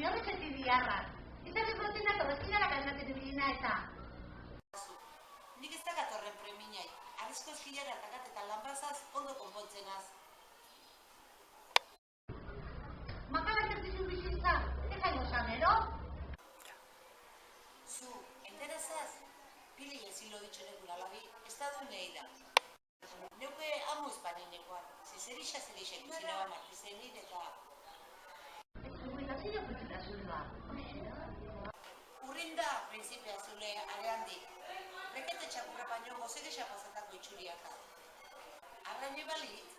Ni horretxetik diarrak. Izan proteinak horrezkinara kaldatzen ibilina eta. Nik ez dakat horren preminai. Arrizko eskilara takat eta lanbazaz ondo konpontzenaz. Makabak ez dizu bizitza, ez jaino sanero? Zu, enterazaz, pili ezilo ditxonekun alabi, ez da duen nahi da. Neuke amu izpanenekoan, zerixa ikusi naba martizenin eta... Ubikazio petita zulba. Urrinda, prinsipia zule areandik. Rekete txapurra baino gozegesa pasatako itxuriaka. Arraine balit,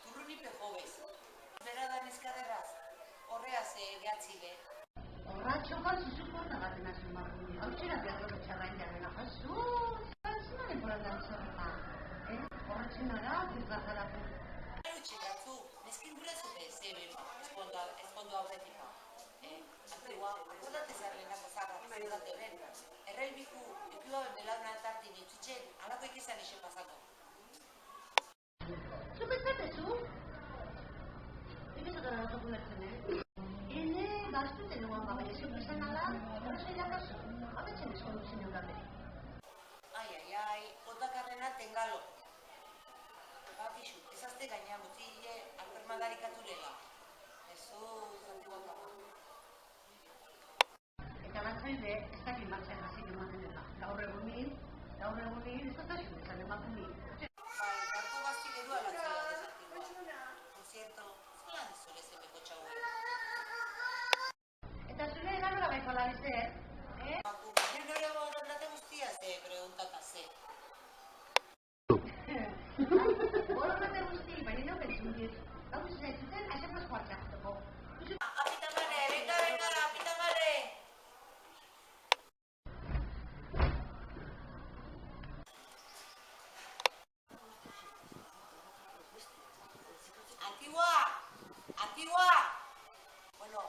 turrunipe jobez. Beradan ezkaderraz, horreaz gehatzile. Horra txokan zuzukor nagaten azun marruni. Hau txera beharro betxarrain jarrena jasu. Zima leporandan zorra. Horra txenara, bizgazarako. Arutxe batzu, neskin gure zute zeben ezkondo aurretika. Antigua, akordate zarrenako zarrak zerdate horren. Errelbiku, ekiba belauna tartin itzutzen, alako ikizan esen pasako. Zuk ez batezu? Ikezotan alatuko lertzen, Ene, baztuten eguan bagai ezin bezan ala, horrezai lakazu. Abetzen eskondu zen eurate. Ai, kontakarrena tengalo. Bakixu, ezazte gaina mutile alpermadarikaturela. Jesus, antiguan kapa. Eta batzaide, ez dakit martxan hasik ematen dela. Gaur egunin, ez dutasun ezan ematen di. Garko gaztik edu alatzea desantigua. Por cierto, zelan zure zemeko txaue. Eta zure egan hola baiko alabize, Baku, nire nore borondate guztia ze, preguntata ze. Borondate guzti, baina no pensun diz. Hau izan zuten, aixapaz joartxaktoko. Apitamare, venga, apitamare! Antigua! Bueno,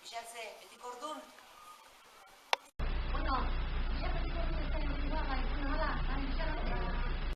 bixatze, betik ordun. Bueno,